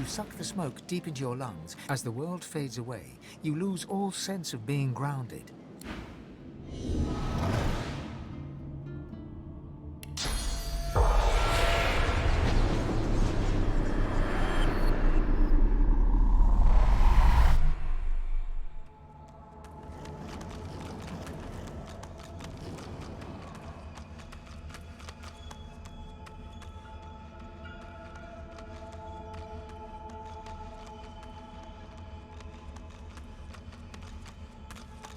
you suck the smoke deep into your lungs, as the world fades away, you lose all sense of being grounded.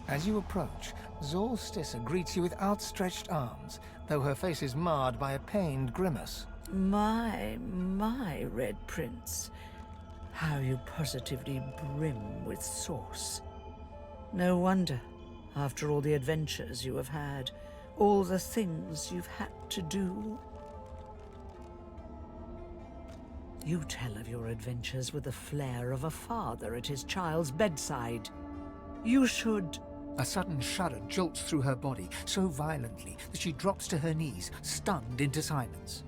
As you approach, Lohse greets you with outstretched arms, though her face is marred by a pained grimace. My, Red Prince. How you positively brim with sauce. No wonder, after all the adventures you have had, all the things you've had to do. You tell of your adventures with the flair of a father at his child's bedside. You should... A sudden shudder jolts through her body so violently that she drops to her knees, stunned into silence.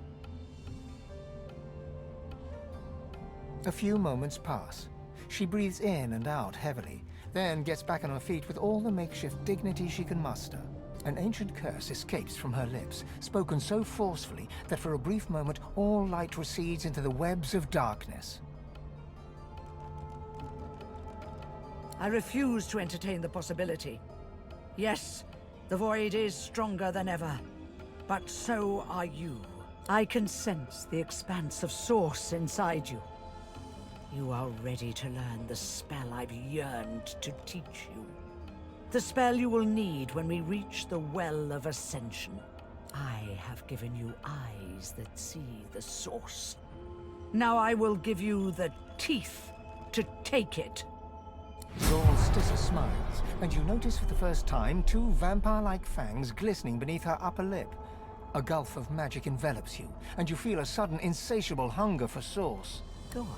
A few moments pass. She breathes in and out heavily, then gets back on her feet with all the makeshift dignity she can muster. An ancient curse escapes from her lips, spoken so forcefully that for a brief moment all light recedes into the webs of darkness. I refuse to entertain the possibility. Yes, the void is stronger than ever, but so are you. I can sense the expanse of source inside you. You are ready to learn the spell I've yearned to teach you. The spell you will need when we reach the Well of Ascension. I have given you eyes that see the source. Now I will give you the teeth to take it. Lohse smiles, and you notice for the first time two vampire-like fangs glistening beneath her upper lip. A gulf of magic envelops you, and you feel a sudden insatiable hunger for source. Go on.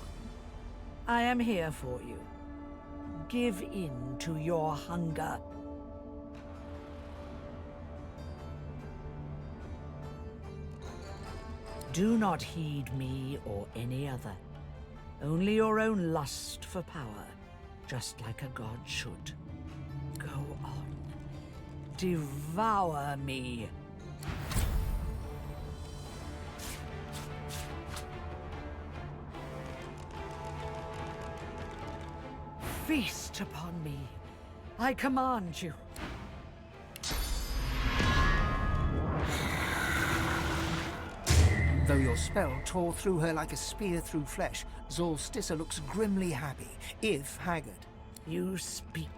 I am here for you. Give in to your hunger. Do not heed me or any other. Only your own lust for power. Just like a god should. Go on. Devour me. Feast upon me. I command you. Though your spell tore through her like a spear through flesh, Lohse looks grimly happy, if haggard. You speak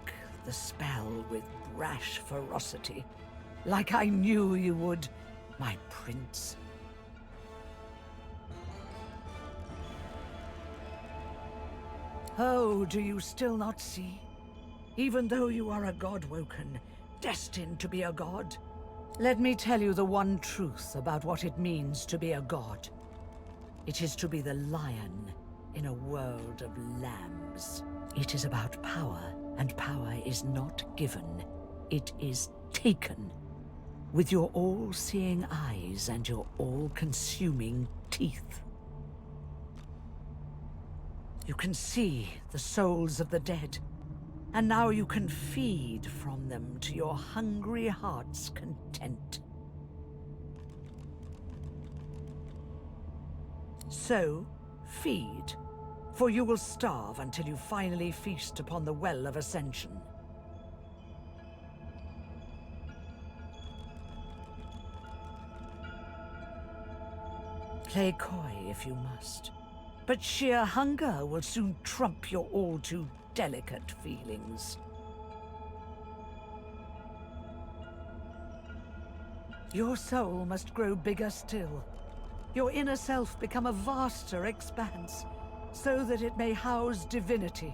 the spell with brash ferocity, like I knew you would, my prince. Oh, do you still not see? Even though you are a god-woken, destined to be a god, let me tell you the one truth about what it means to be a god. It is to be the lion in a world of lambs. It is about power, and power is not given. It is taken. With your all-seeing eyes and your all-consuming teeth. You can see the souls of the dead, and now you can feed from them to your hungry heart's content. So, feed, for you will starve until you finally feast upon the Well of Ascension. Play coy if you must, but sheer hunger will soon trump your all-too delicate feelings. Your soul must grow bigger still. Your inner self become a vaster expanse, so that it may house divinity.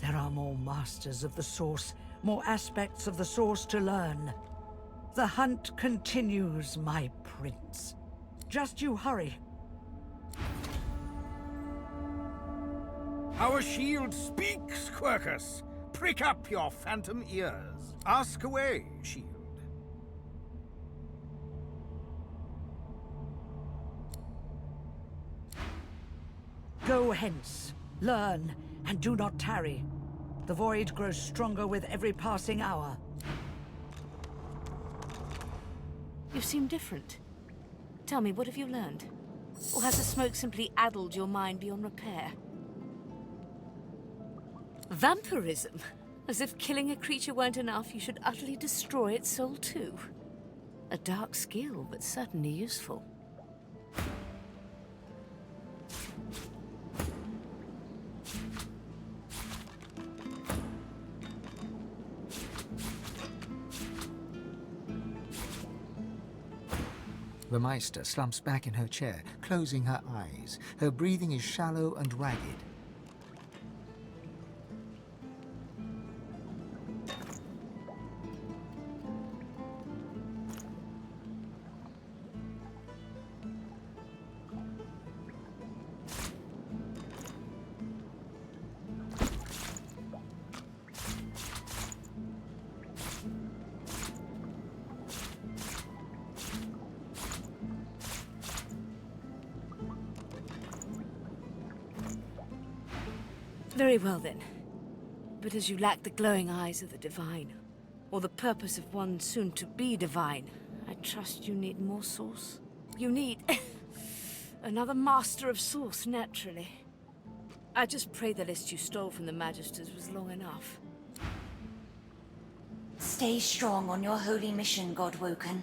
There are more masters of the source, more aspects of the source to learn. The hunt continues, my prince. Just you hurry. Our shield speaks, Quercus. Prick up your phantom ears. Ask away, shield. Go hence, learn, and do not tarry. The void grows stronger with every passing hour. You seem different. Tell me, what have you learned? Or has the smoke simply addled your mind beyond repair? Vampirism? As if killing a creature weren't enough, you should utterly destroy its soul too. A dark skill, but certainly useful. The Meistr slumps back in her chair, closing her eyes. Her breathing is shallow and ragged. Very well then. But as you lack the glowing eyes of the divine, or the purpose of one soon to be divine, I trust you need more source. You need another master of source, naturally. I just pray the list you stole from the Magisters was long enough. Stay strong on your holy mission, Godwoken.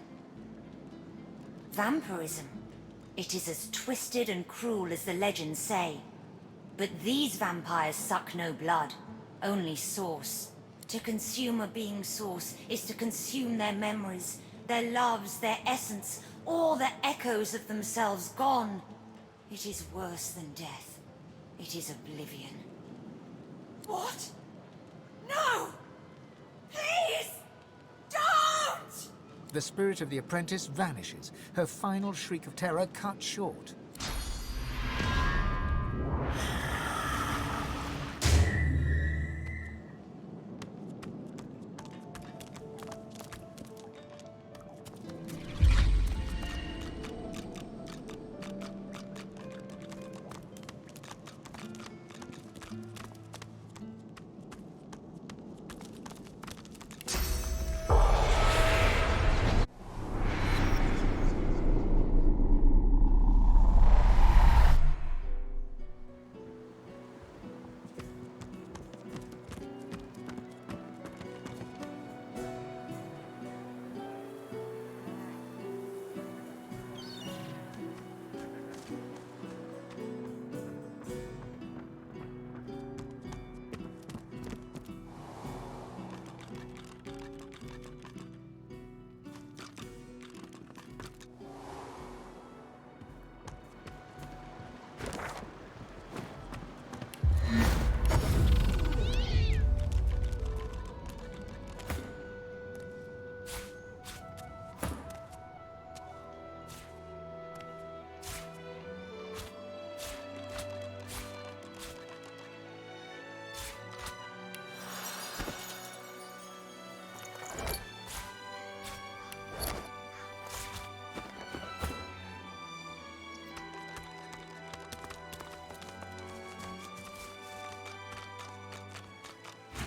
Vampirism. It is as twisted and cruel as the legends say. But these vampires suck no blood, only source. To consume a being's source is to consume their memories, their loves, their essence, all the echoes of themselves gone. It is worse than death. It is oblivion. What? No! Please! Don't! The spirit of the apprentice vanishes, her final shriek of terror cut short.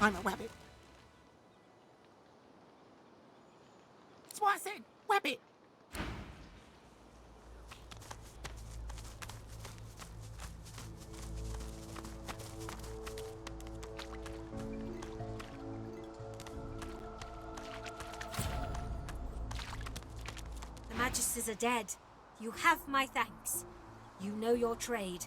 I'm a rabbit. That's what I said. Rabbit. The Magisters are dead. You have my thanks. You know your trade.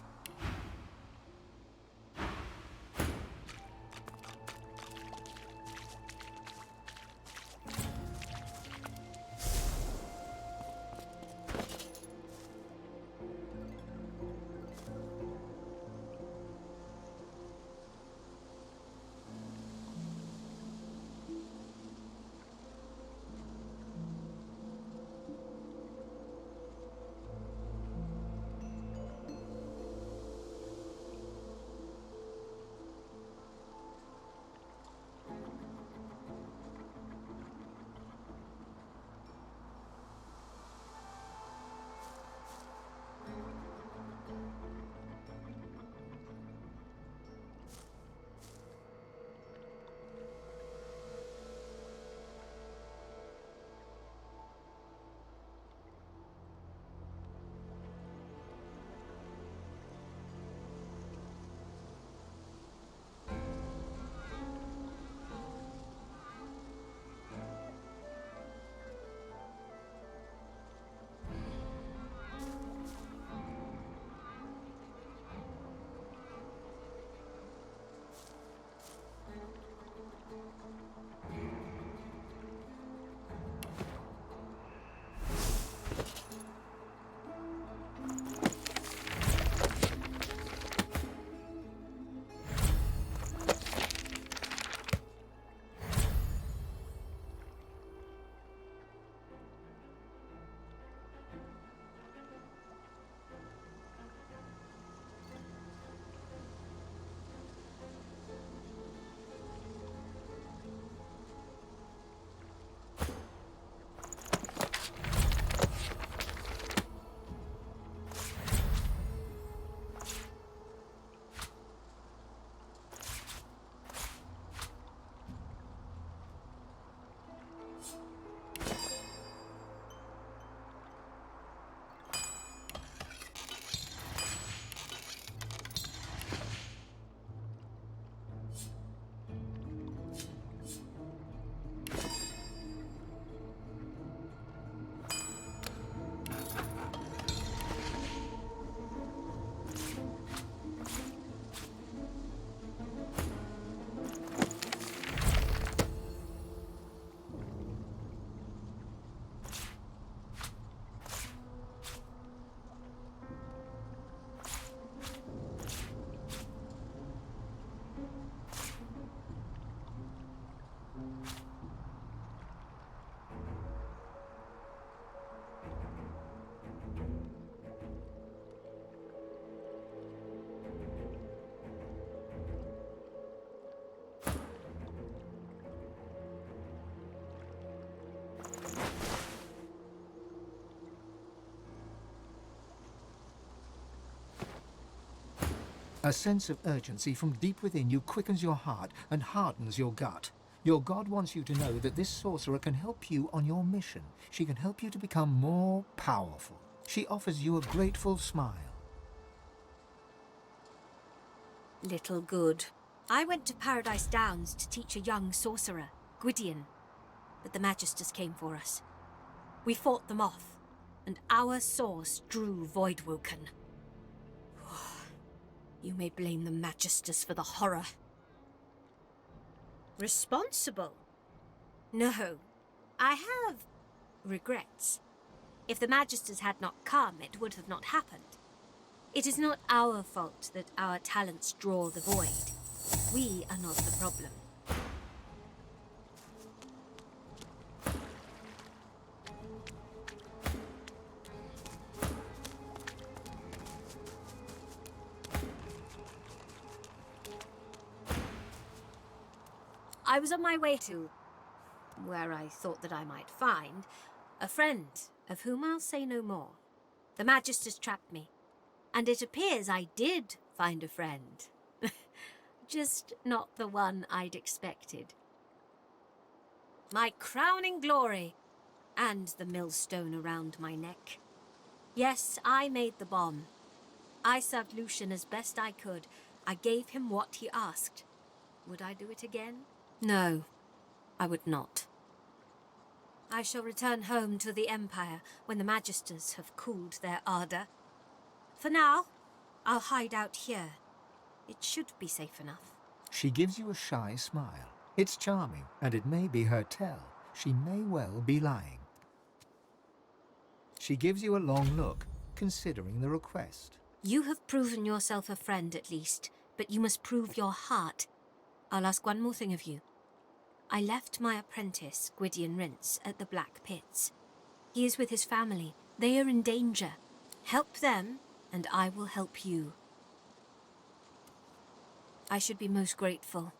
A sense of urgency from deep within you quickens your heart and hardens your gut. Your god wants you to know that this sorcerer can help you on your mission. She can help you to become more powerful. She offers you a grateful smile. Little good. I went to Paradise Downs to teach a young sorcerer, Gwydion, but the Magisters came for us. We fought them off, and our source drew Voidwoken. You may blame the Magisters for the horror. Responsible? No. I have regrets. If the Magisters had not come, it would have not happened. It is not our fault that our talents draw the void. We are not the problem. I was on my way to where I thought that I might find a friend, of whom I'll say no more. The Magisters trapped me, and it appears I did find a friend. Just not the one I'd expected. My crowning glory, and the millstone around my neck. Yes, I made the bomb. I served Lucian as best I could. I gave him what he asked. Would I do it again? No, I would not. I shall return home to the Empire when the Magisters have cooled their ardor. For now, I'll hide out here. It should be safe enough. She gives you a shy smile. It's charming, and it may be her tell. She may well be lying. She gives you a long look, considering the request. You have proven yourself a friend at least, but you must prove your heart. I'll ask one more thing of you. I left my apprentice, Gwydion Rince, at the Black Pits. He is with his family. They are in danger. Help them, and I will help you. I should be most grateful.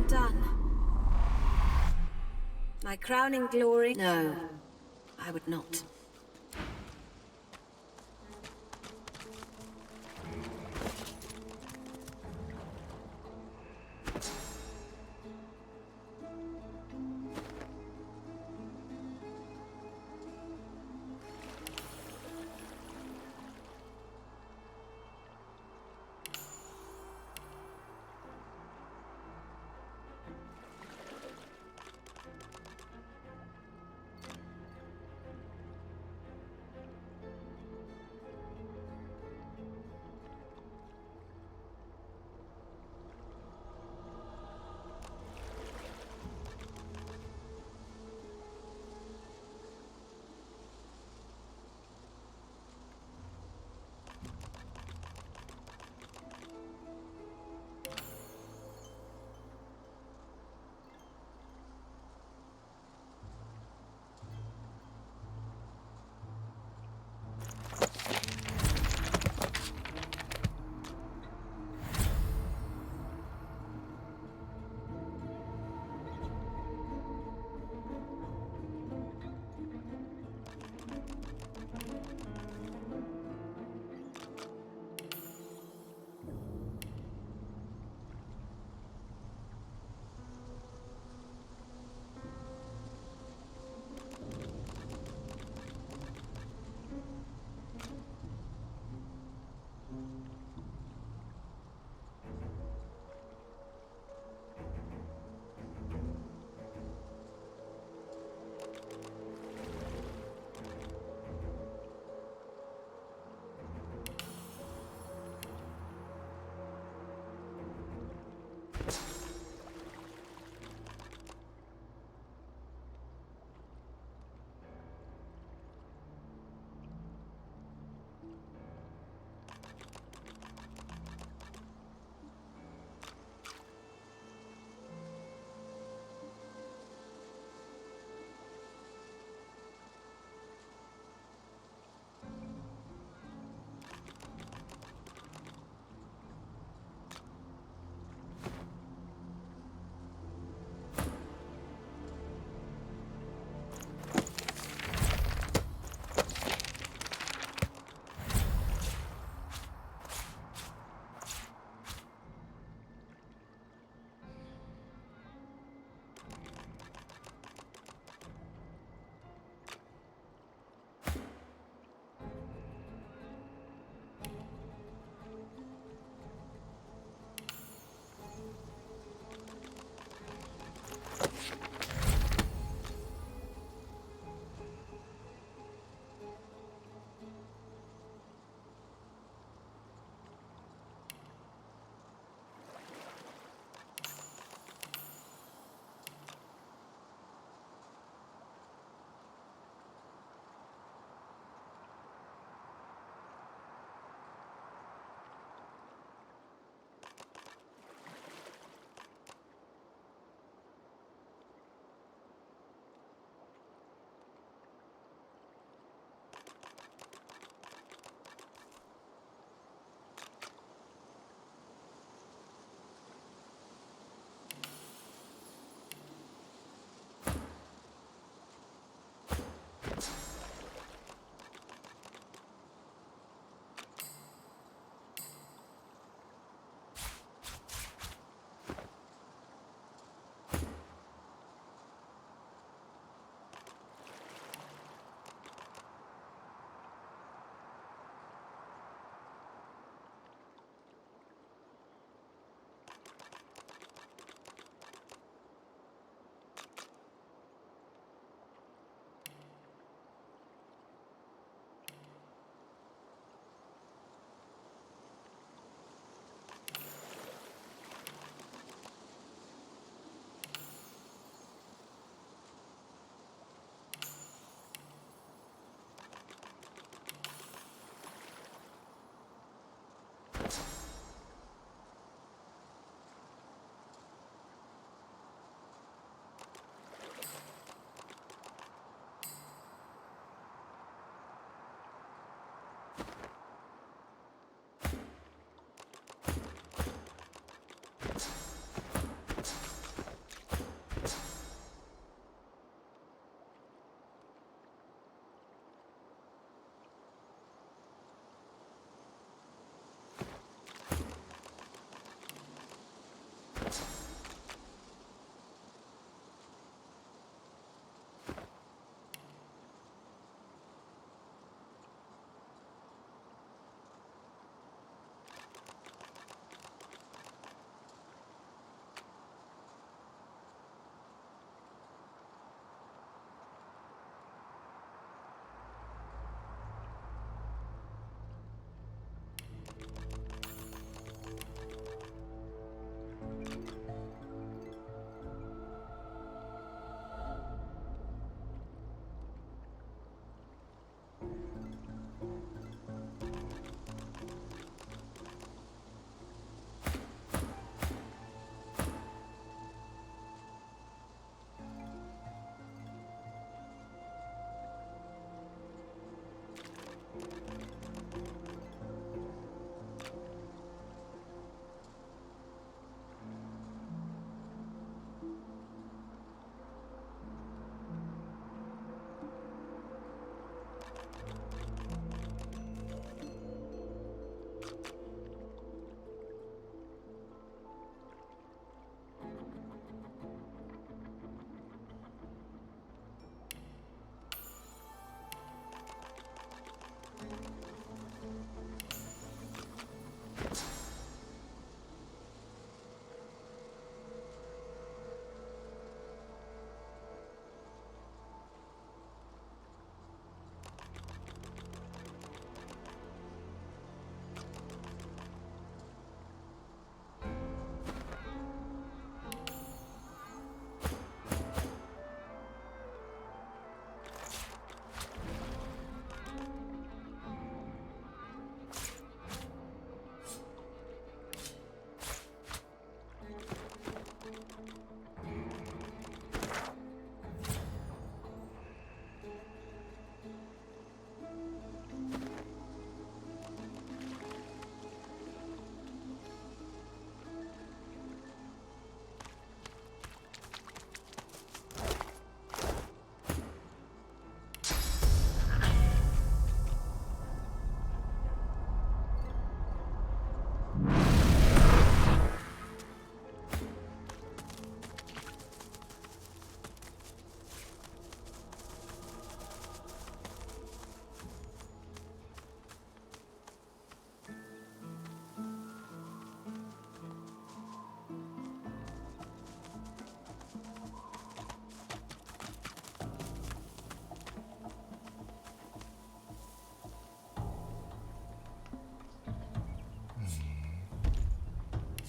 Done. My crowning glory? No, I would not.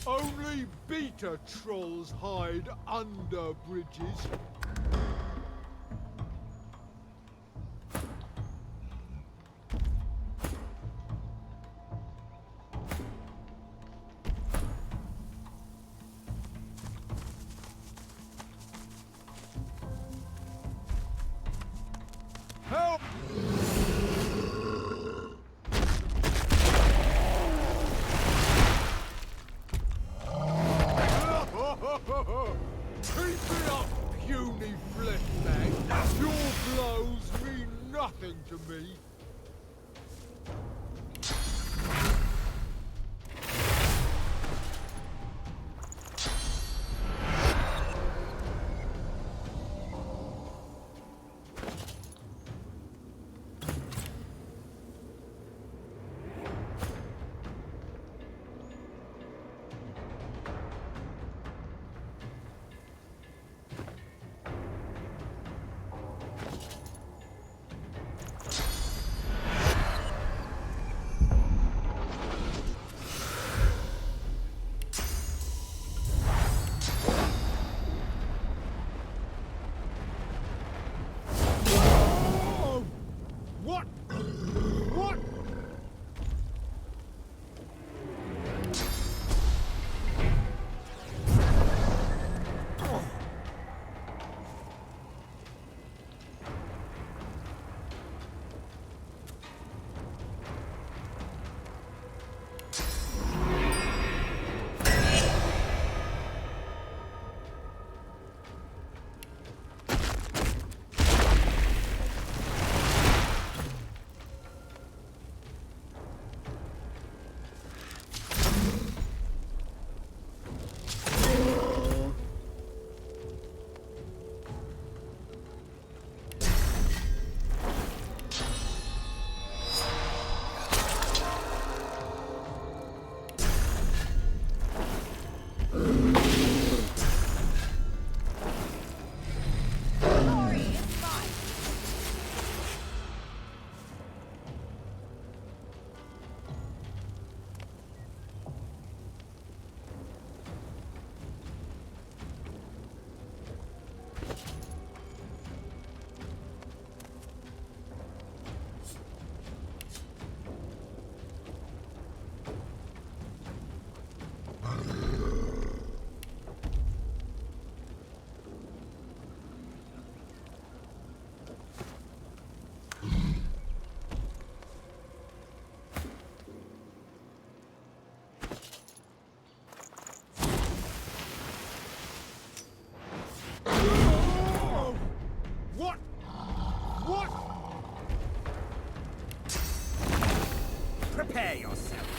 Only beta trolls hide under bridges. Help! Keep it up, puny flesh bag. Your blows mean nothing to me. What? What? What? What? Prepare yourself.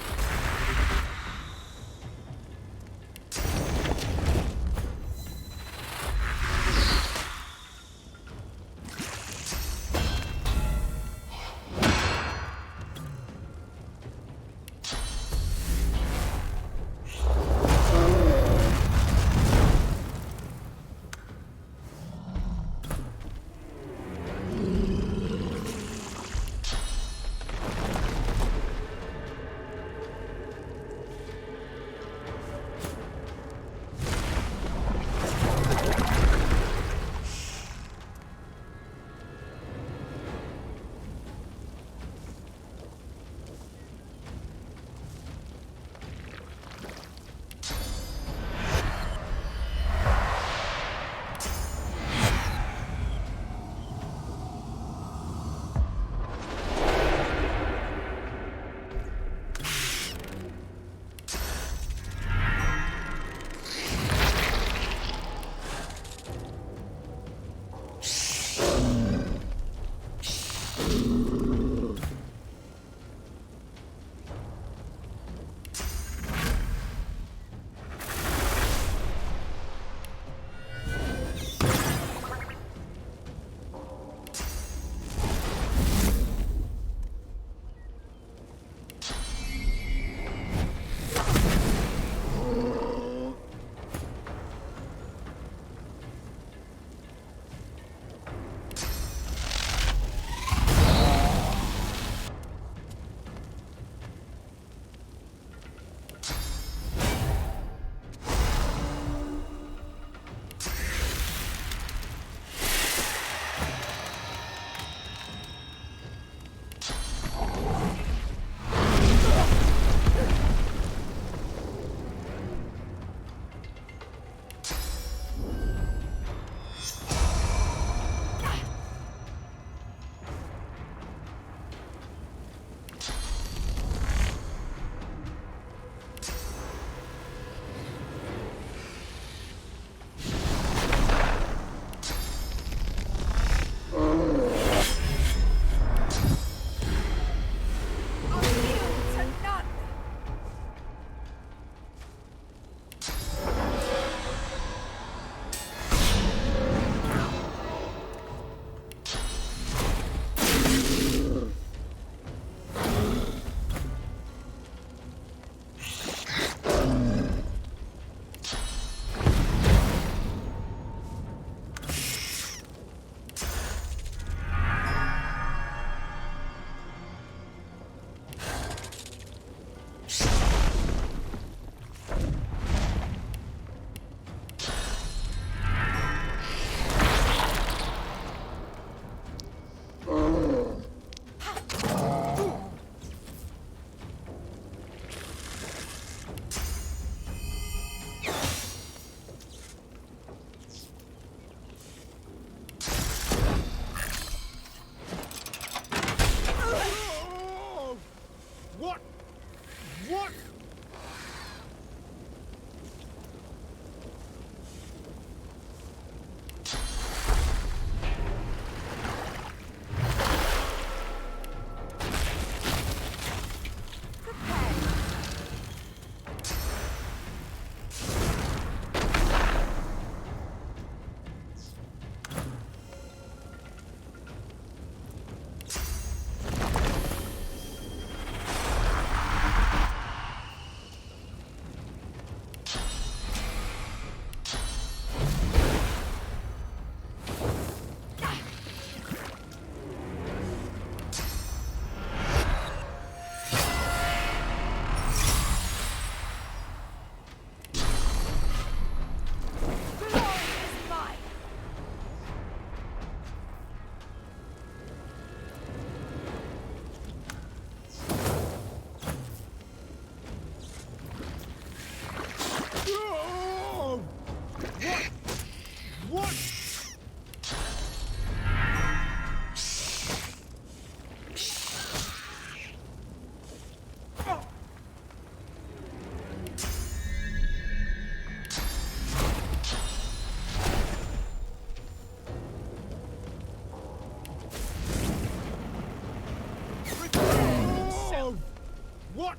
What?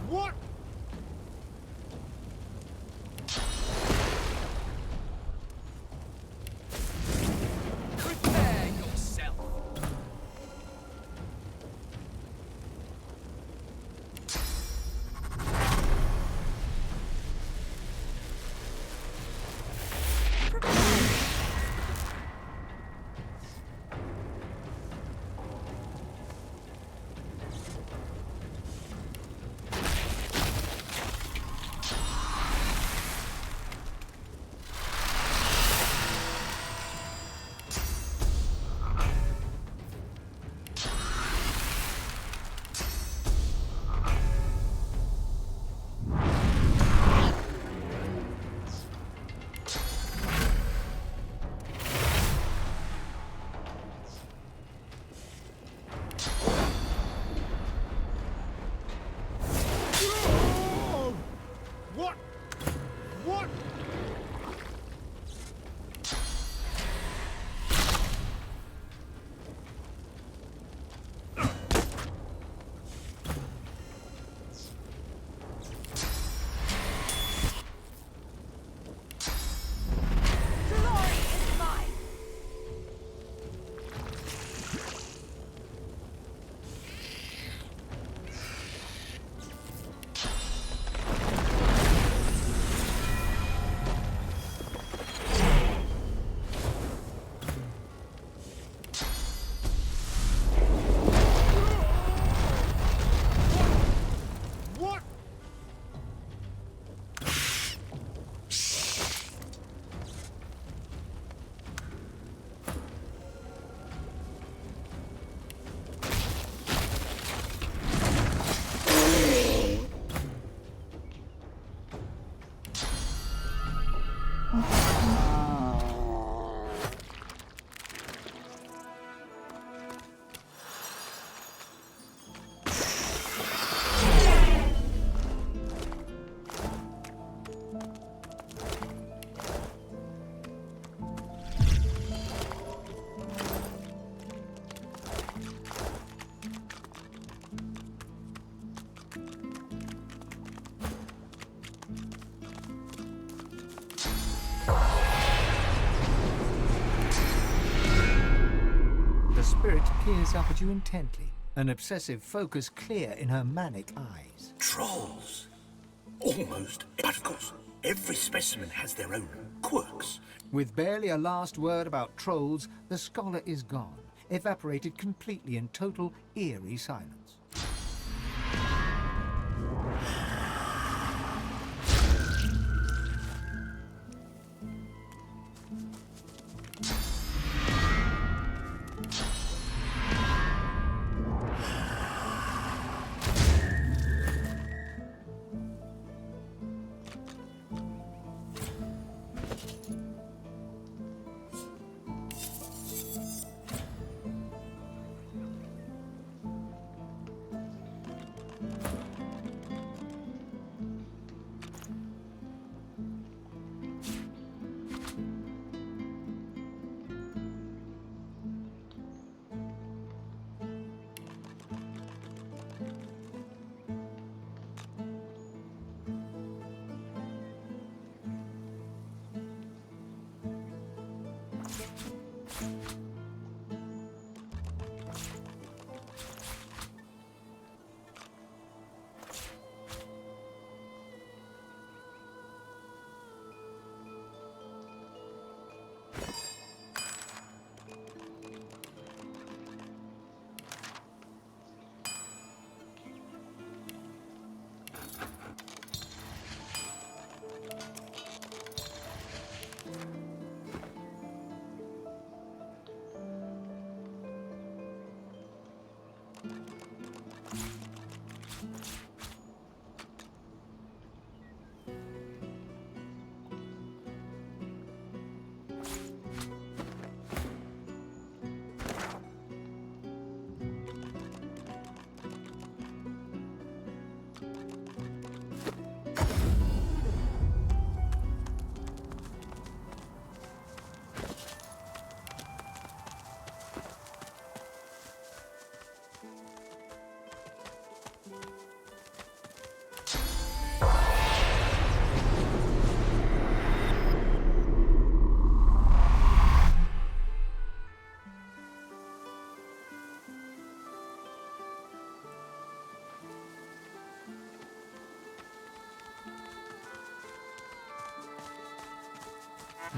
What? Prepare yourself. What? What? Glory is mine! What? The spirit peers up at you intently, an obsessive focus clear in her manic eyes. Trolls. Almost. But of course, every specimen has their own quirks. With barely a last word about trolls, the scholar is gone, evaporated completely in total, eerie silence.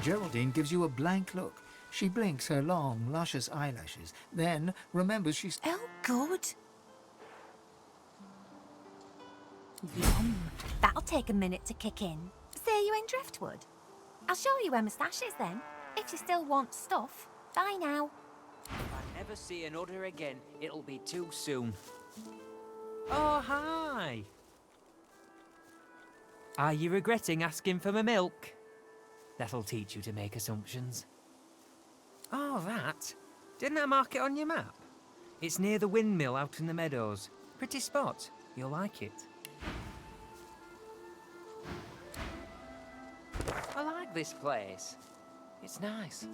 Geraldine gives you a blank look. She blinks her long, luscious eyelashes, then remembers she's... Oh, good. Yum. That'll take a minute to kick in. See you in Driftwood. I'll show you where my stash is then, if you still want stuff. Bye now. If I never see an udder again, it'll be too soon. Oh, hi! Are you regretting asking for my milk? That'll teach you to make assumptions. Oh, that? Didn't I mark it on your map? It's near the windmill out in the meadows. Pretty spot. You'll like it. I like this place. It's nice.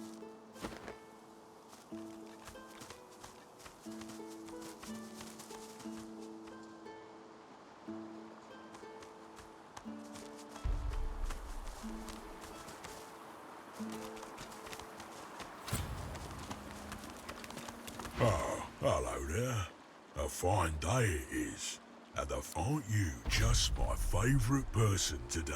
Oh, hello there. A fine day it is. And aren't you just my favourite person today?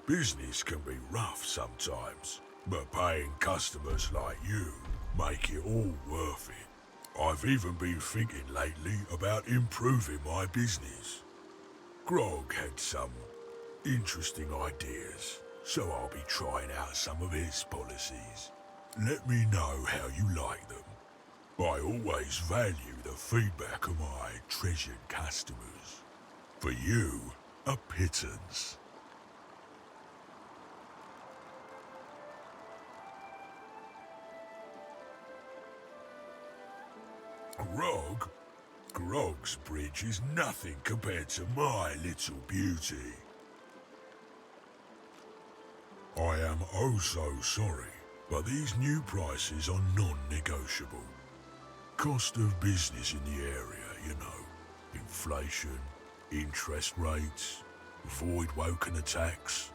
Business can be rough sometimes, but paying customers like you make it all worth it. I've even been thinking lately about improving my business. Grog had some interesting ideas, so I'll be trying out some of his policies. Let me know how you like them. I always value the feedback of my treasured customers. For you, a pittance. Grog? Grog's bridge is nothing compared to my little beauty. I am oh so sorry, but these new prices are non-negotiable. Cost of business in the area, you know. Inflation, interest rates, void-woken attacks.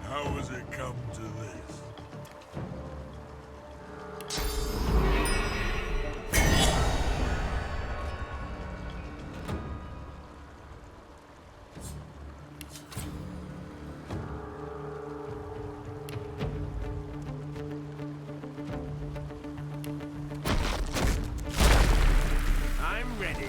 How has it come to this? I'm ready.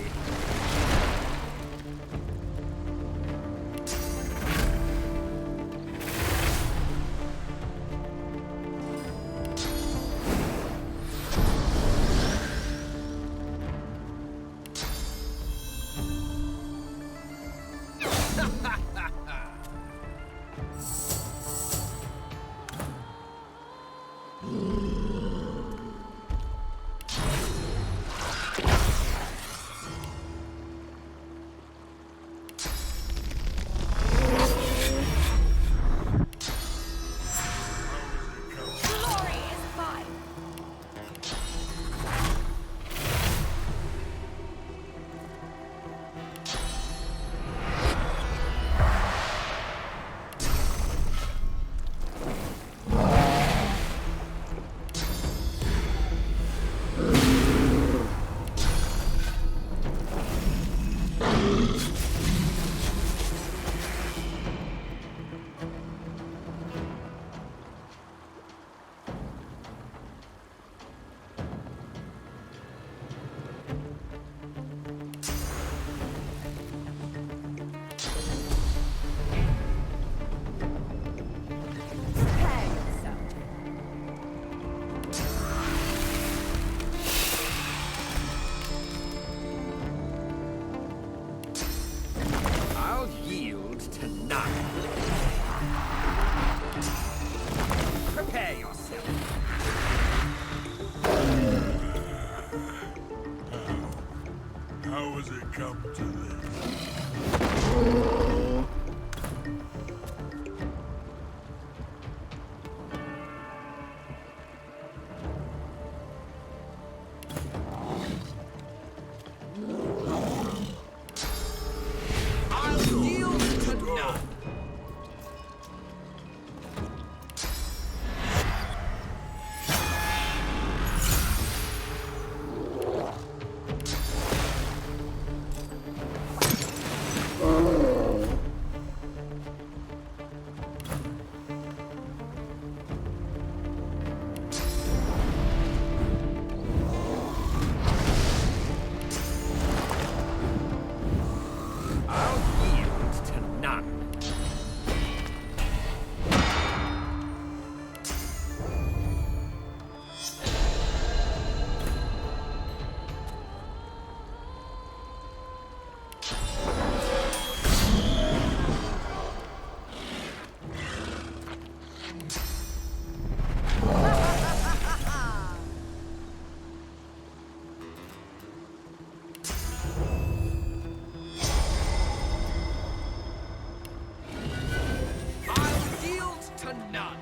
come to this? I'll deal to none.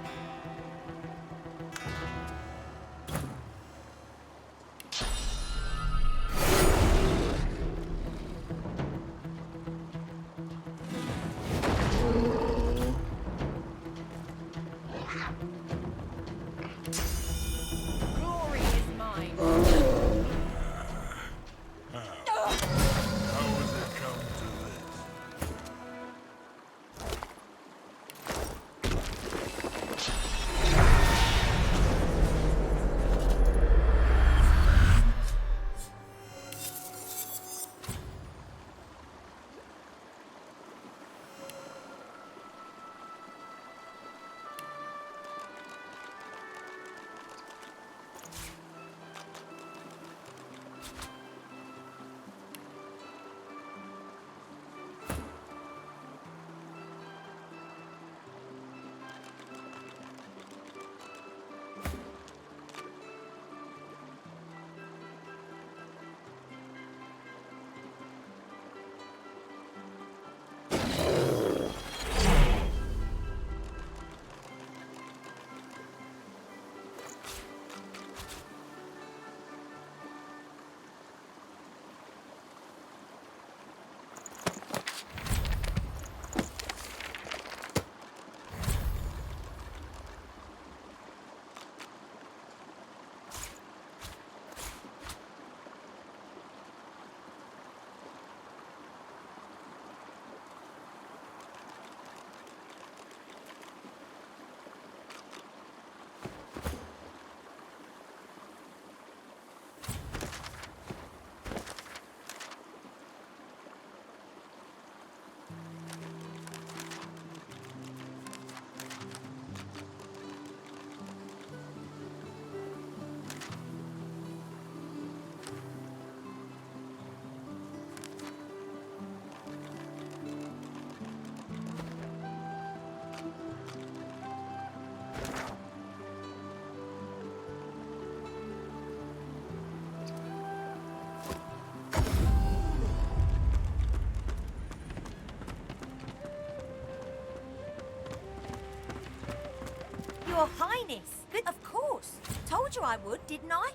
Your Highness! Good, of course. Told you I would, didn't I?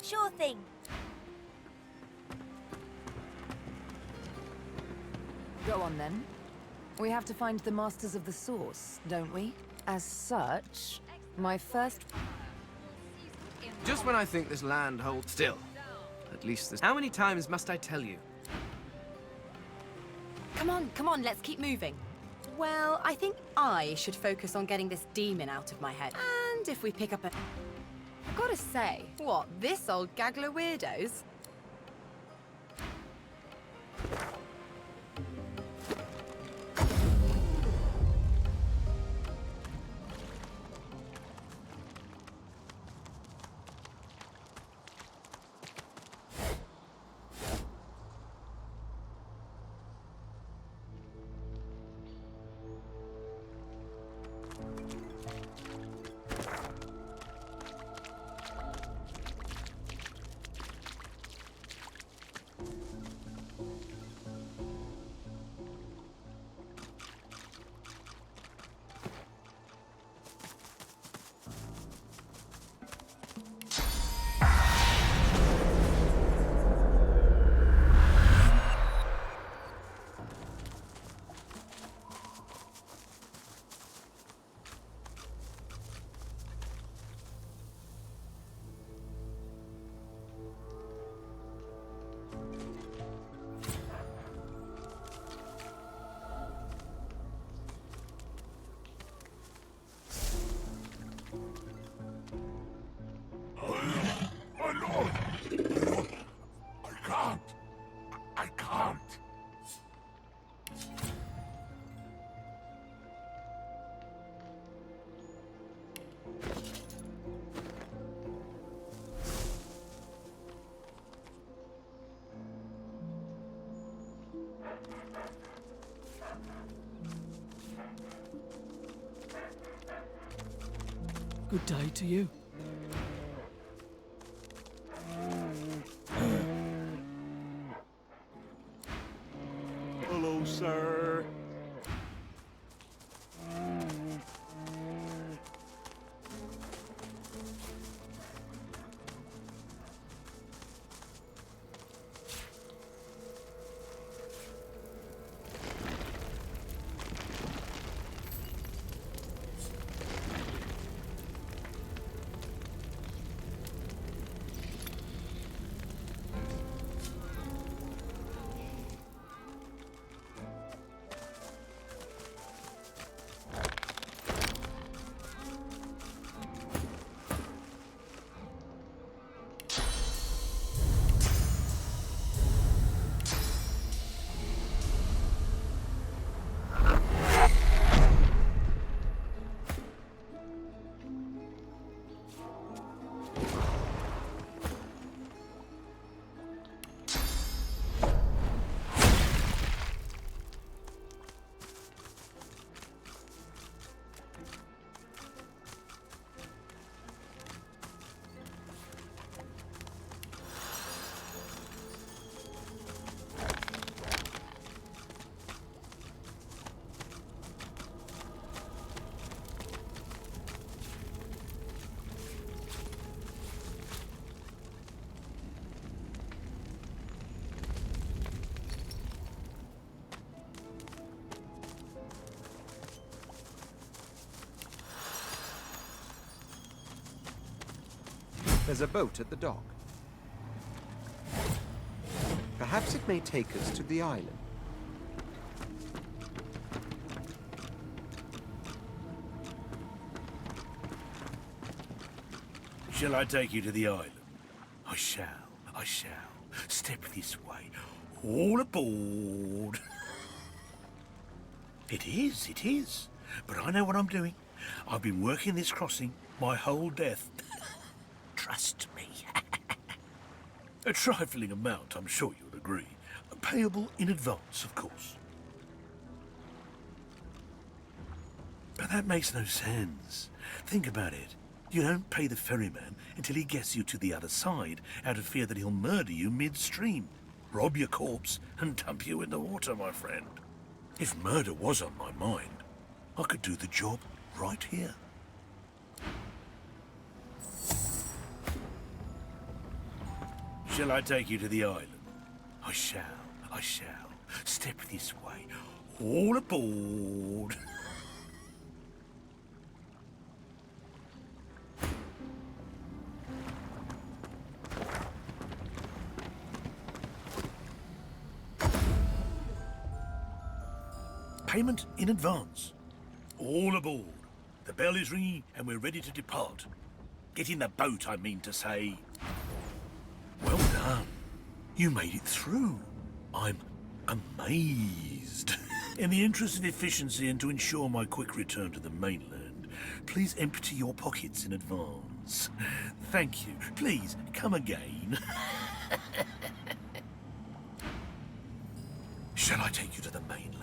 Sure thing. Go on then. We have to find the Masters of the Source, don't we? As such, my first... Just when I think this land holds still. At least this... How many times must I tell you? Come on, let's keep moving. Well, I think I should focus on getting this demon out of my head. And if we pick up a... Gotta say, what, this old gaggle of weirdos? Good day to you. Hello, sir. There's a boat at the dock. Perhaps it may take us to the island. Shall I take you to the island? I shall. I shall. Step this way. All aboard. It is, it is. But I know what I'm doing. I've been working this crossing my whole death. Trust me. A trifling amount, I'm sure you'll agree. Payable in advance, of course. But that makes no sense. Think about it. You don't pay the ferryman until he gets you to the other side, out of fear that he'll murder you midstream, rob your corpse, and dump you in the water, my friend. If murder was on my mind, I could do the job right here. Shall I take you to the island? I shall. I shall. Step this way. All aboard. Payment in advance. All aboard. The bell is ringing and we're ready to depart. Get in the boat, I mean to say. Well done. You made it through. I'm amazed. In the interest of efficiency and to ensure my quick return to the mainland, please empty your pockets in advance. Thank you. Please, come again. Shall I take you to the mainland?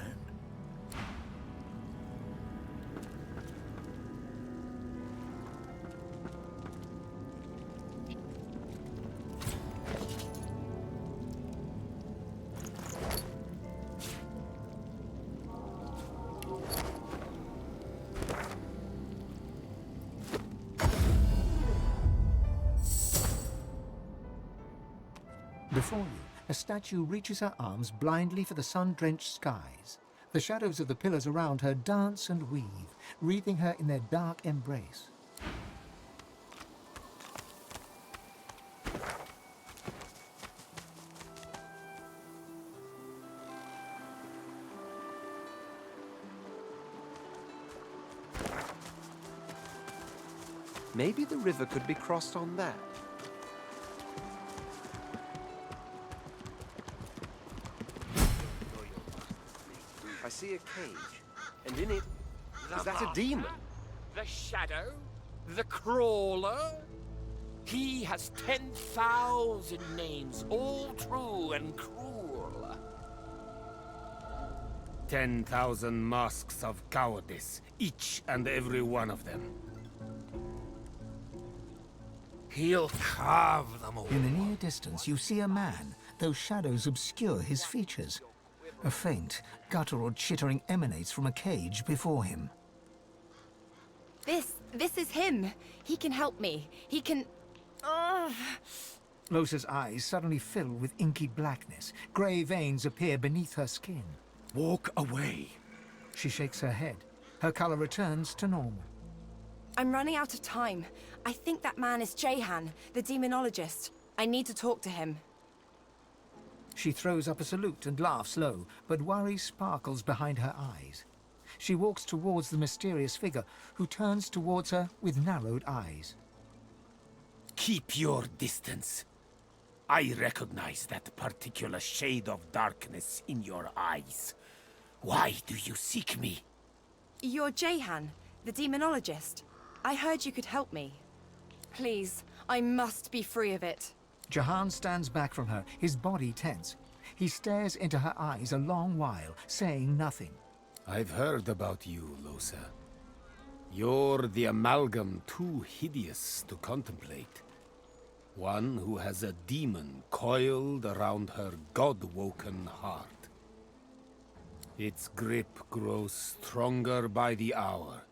Before you, a statue reaches her arms blindly for the sun-drenched skies. The shadows of the pillars around her dance and weave, wreathing her in their dark embrace. Maybe the river could be crossed on that. I see a cage, and in it, is that a demon? The shadow? The crawler? He has 10,000 names, all true and cruel. 10,000 masks of cowardice, each and every one of them. He'll carve them all. In the near distance, you see a man, though shadows obscure his features. A faint, guttural chittering emanates from a cage before him. This is him. He can help me. He can... Lohse's eyes suddenly fill with inky blackness. Grey veins appear beneath her skin. Walk away. She shakes her head. Her color returns to normal. I'm running out of time. I think that man is Jehan, the Demonologist. I need to talk to him. She throws up a salute and laughs low, but worry sparkles behind her eyes. She walks towards the mysterious figure, who turns towards her with narrowed eyes. Keep your distance. I recognize that particular shade of darkness in your eyes. Why do you seek me? You're Jehan, the Demonologist. I heard you could help me. Please, I must be free of it. Jahan stands back from her, his body tense. He stares into her eyes a long while, saying nothing. I've heard about you, Lohse. You're the amalgam too hideous to contemplate. One who has a demon coiled around her god-woken heart. Its grip grows stronger by the hour.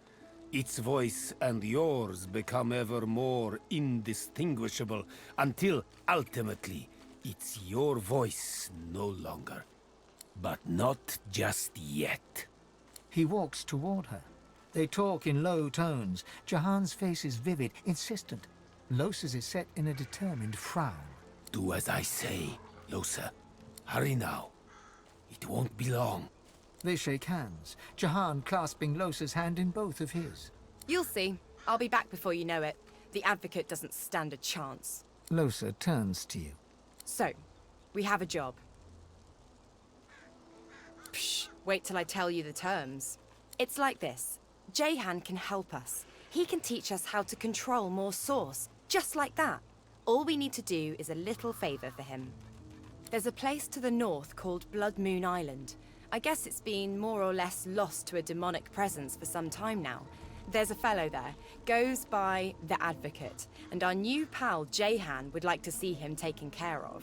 Its voice and yours become ever more indistinguishable until, ultimately, it's your voice no longer. But not just yet. He walks toward her. They talk in low tones. Jahan's face is vivid, insistent. Lohse's is set in a determined frown. Do as I say, Lohse. Hurry now. It won't be long. They shake hands, Jahan clasping Lohse's hand in both of his. You'll see. I'll be back before you know it. The Advocate doesn't stand a chance. Lohse turns to you. So, we have a job. Psh, wait till I tell you the terms. It's like this. Jehan can help us. He can teach us how to control more source, just like that. All we need to do is a little favor for him. There's a place to the north called Bloodmoon Island. I guess it's been more or less lost to a demonic presence for some time now. There's a fellow there, goes by the Advocate, and our new pal Jehan would like to see him taken care of.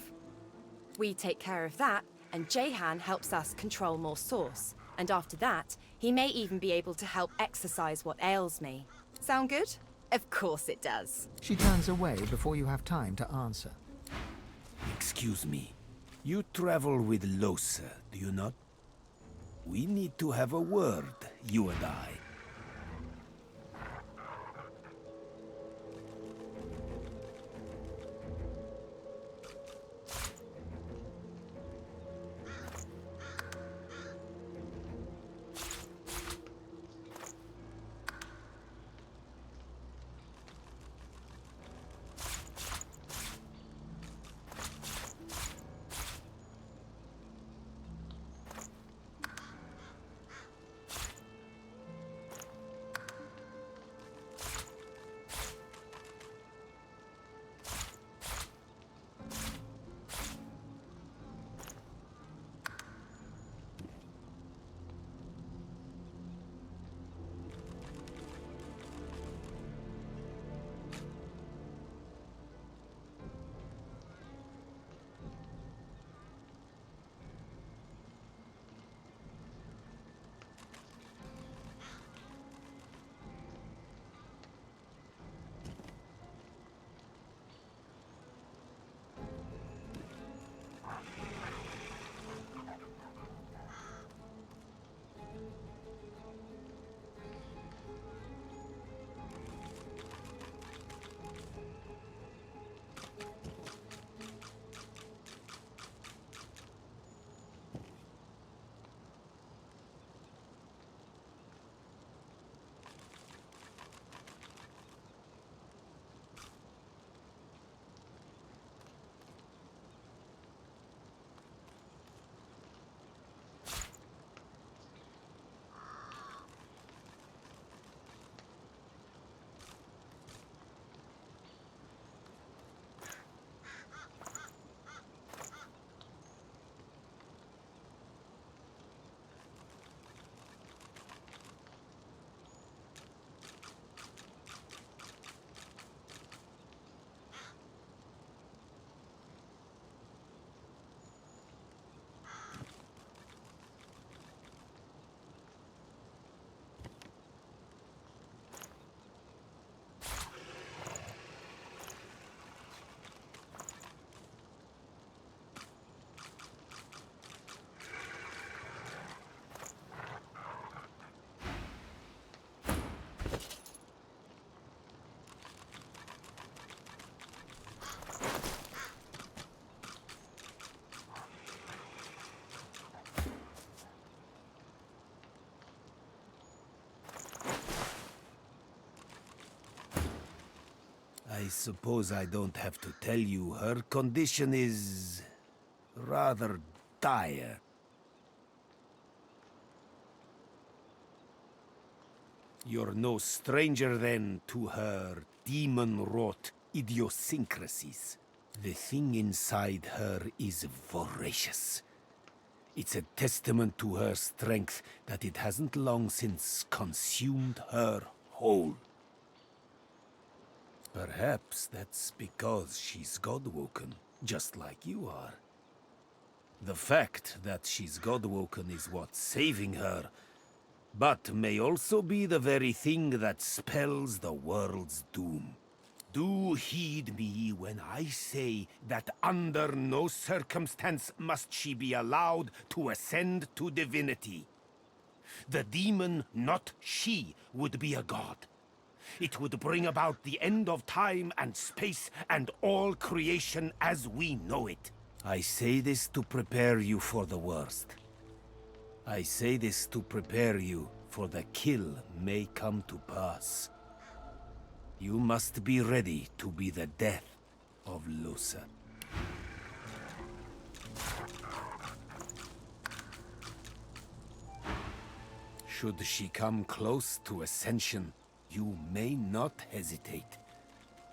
We take care of that, and Jehan helps us control more source. And after that, he may even be able to help exorcise what ails me. Sound good? Of course it does. She turns away before you have time to answer. Excuse me. You travel with Lohse, do you not? We need to have a word, you and I. I suppose I don't have to tell you her condition is rather dire. You're no stranger then to her demon-wrought idiosyncrasies. The thing inside her is voracious. It's a testament to her strength that it hasn't long since consumed her whole. Perhaps that's because she's God-woken, just like you are. The fact that she's God-woken is what's saving her, but may also be the very thing that spells the world's doom. Do heed me when I say that under no circumstance must she be allowed to ascend to divinity. The demon, not she, would be a god. It would bring about the end of time and space and all creation as we know it. I say this to prepare you for the worst. I say this to prepare you for the kill may come to pass. You must be ready to be the death of Lohse. Should she come close to ascension, you may not hesitate.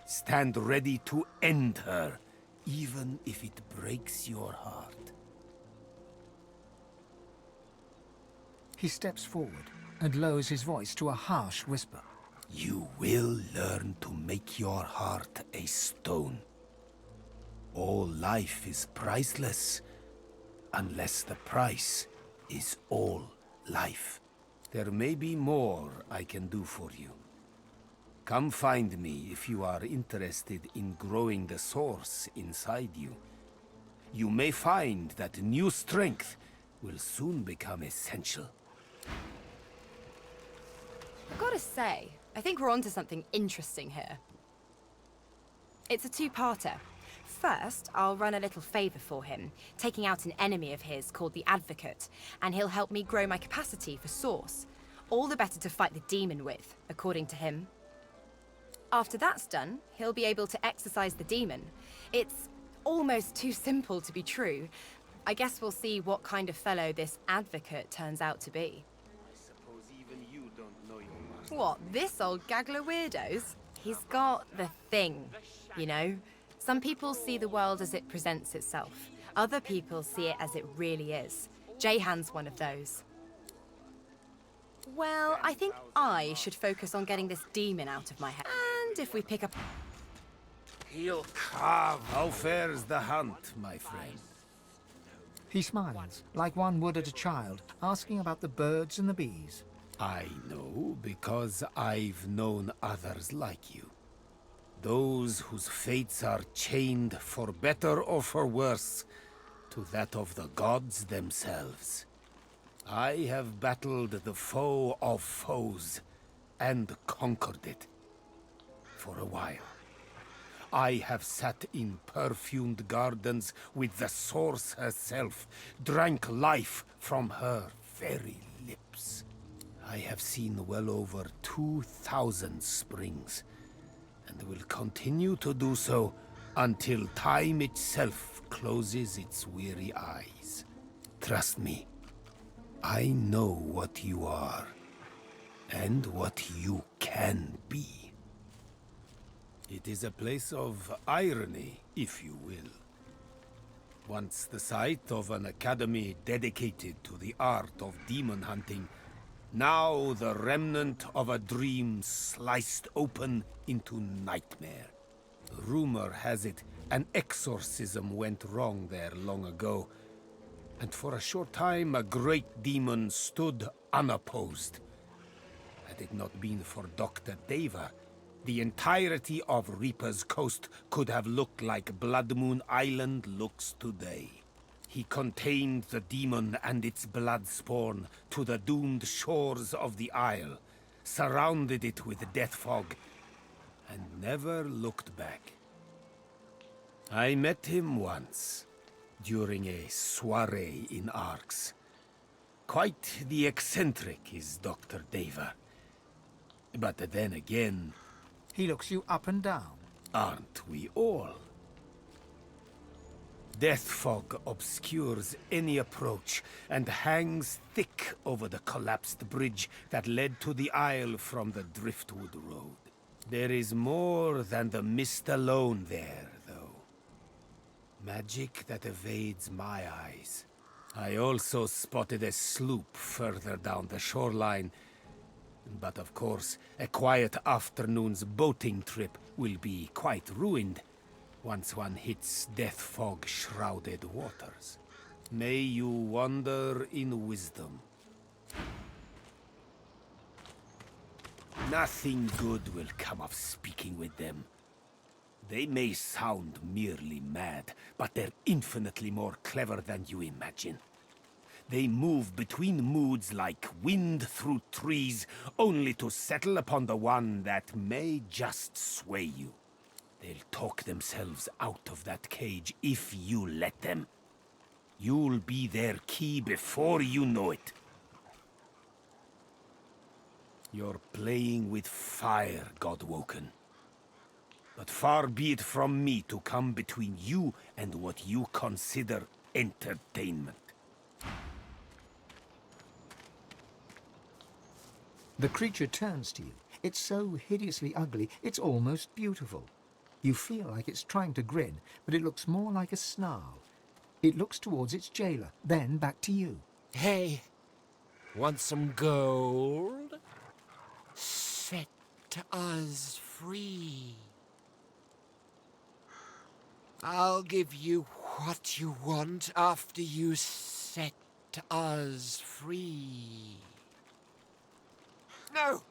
Stand ready to end her, even if it breaks your heart. He steps forward and lowers his voice to a harsh whisper. You will learn to make your heart a stone. All life is priceless, unless the price is all life. There may be more I can do for you. Come find me if you are interested in growing the source inside you. You may find that new strength will soon become essential. I've got to say, I think we're onto something interesting here. It's a two-parter. First, I'll run a little favor for him, taking out an enemy of his called the Advocate, and he'll help me grow my capacity for Source. All the better to fight the demon with, according to him. After that's done, he'll be able to exorcise the demon. It's almost too simple to be true. I guess we'll see what kind of fellow this Advocate turns out to be. What, this old gaggle of weirdos? He's got the thing, you know? Some people see the world as it presents itself. Other people see it as it really is. Jahan's one of those. Well, I think I should focus on getting this demon out of my head. And if we pick up... He'll carve. How fares the hunt, my friend? He smiles, like one would at a child, asking about the birds and the bees. I know because I've known others like you. Those whose fates are chained, for better or for worse, to that of the gods themselves. I have battled the foe of foes, and conquered it. For a while. I have sat in perfumed gardens with the source herself, drank life from her very lips. I have seen well over 2,000 springs, and will continue to do so until time itself closes its weary eyes. Trust me, I know what you are, and what you can be. It is a place of irony, if you will. Once the site of an academy dedicated to the art of demon hunting, now the remnant of a dream sliced open into nightmare. Rumor has it an exorcism went wrong there long ago, and for a short time a great demon stood unopposed. Had it not been for Dr. Deva, the entirety of Reaper's Coast could have looked like Bloodmoon Island looks today. He contained the demon and its blood spawn to the doomed shores of the isle, surrounded it with death fog, and never looked back. I met him once, during a soiree in Arx. Quite the eccentric is Dr. Deva. But then again... He looks you up and down. Aren't we all? Death fog obscures any approach and hangs thick over the collapsed bridge that led to the isle from the Driftwood road. There is more than the mist alone there, though. Magic that evades my eyes. I also spotted a sloop further down the shoreline. But of course, a quiet afternoon's boating trip will be quite ruined once one hits death fog-shrouded waters. May you wander in wisdom. Nothing good will come of speaking with them. They may sound merely mad, but they're infinitely more clever than you imagine. They move between moods like wind through trees, only to settle upon the one that may just sway you. They'll talk themselves out of that cage if you let them. You'll be their key before you know it. You're playing with fire, Godwoken. But far be it from me to come between you and what you consider entertainment. The creature turns to you. It's so hideously ugly, it's almost beautiful. You feel like it's trying to grin, but it looks more like a snarl. It looks towards its jailer, then back to you. Hey, want some gold? Set us free. I'll give you what you want after you set us free. No!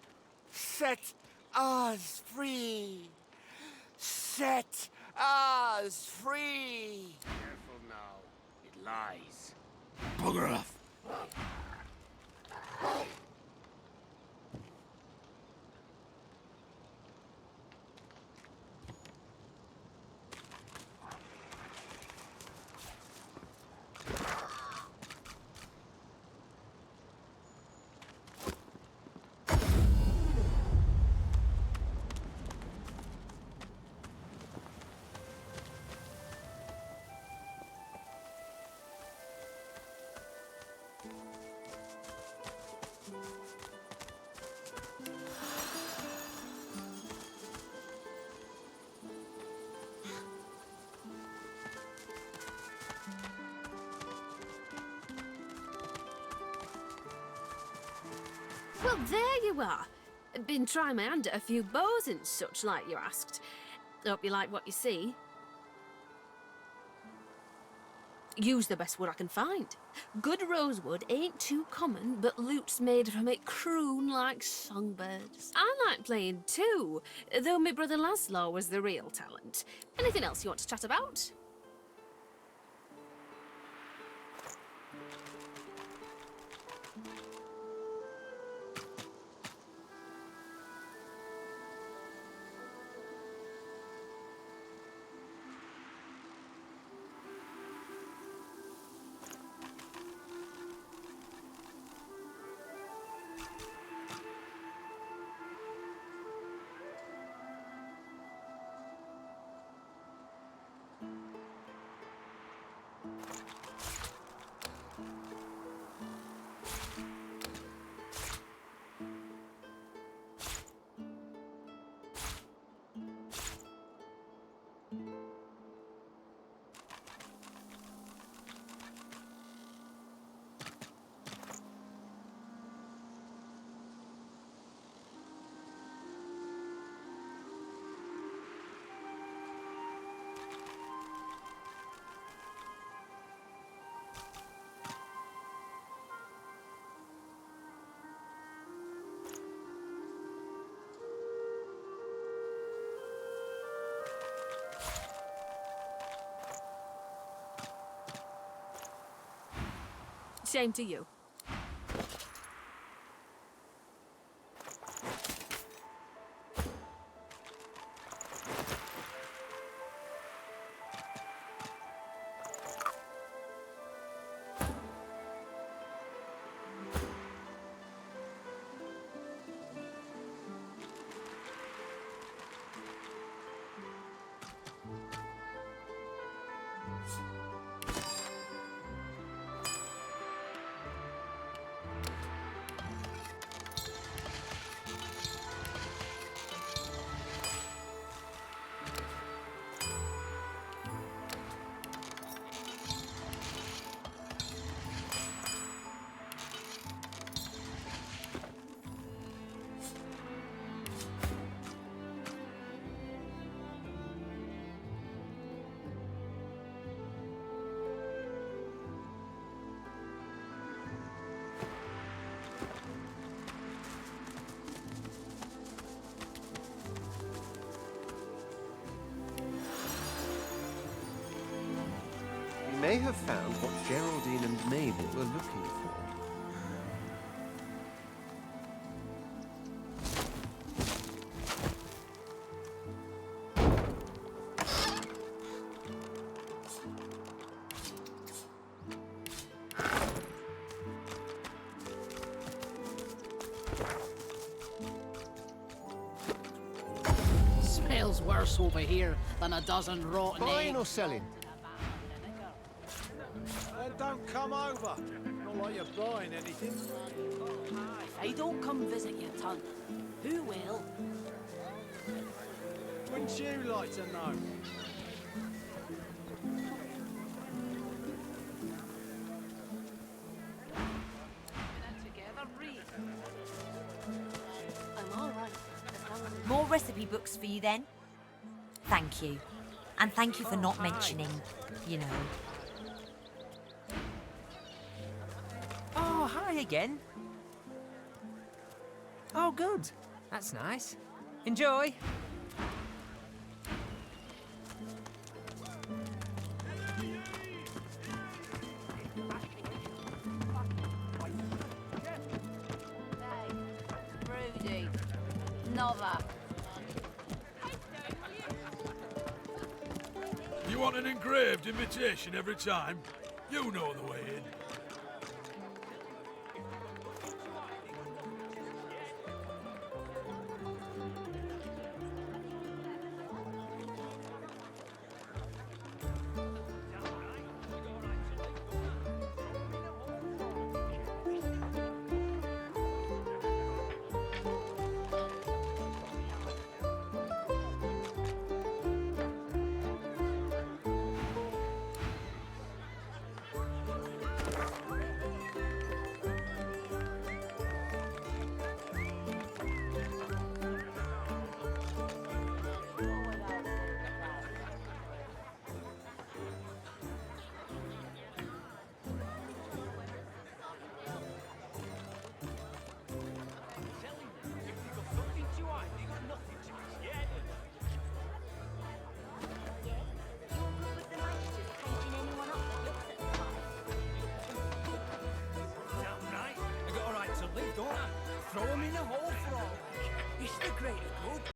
Set us free! Set us free! Careful now. It lies. Bugger off. Well, there you are. Been trying my hand at a few bows and such, like you asked. Hope you like what you see. Use the best wood I can find. Good rosewood ain't too common, but loot's made from it croon like songbirds. I like playing too, though my brother Laszlo was the real talent. Anything else you want to chat about? Shame to you. have found what Geraldine and Mabel were looking for. Smells worse over here than a dozen rotten Buying eggs. or selling? Then don't come over. Not like you're buying anything. If I don't come visit you, Tunt, who will? Wouldn't you like to know? I'm all right. More recipe books for you then? Thank you. And thank you for not mentioning, you know. Oh, hi again. Oh, good. That's nice. Enjoy. Rudy. Nova. You want an engraved invitation every time? You know the way in. Throw him in a hole for all. It's the greater good.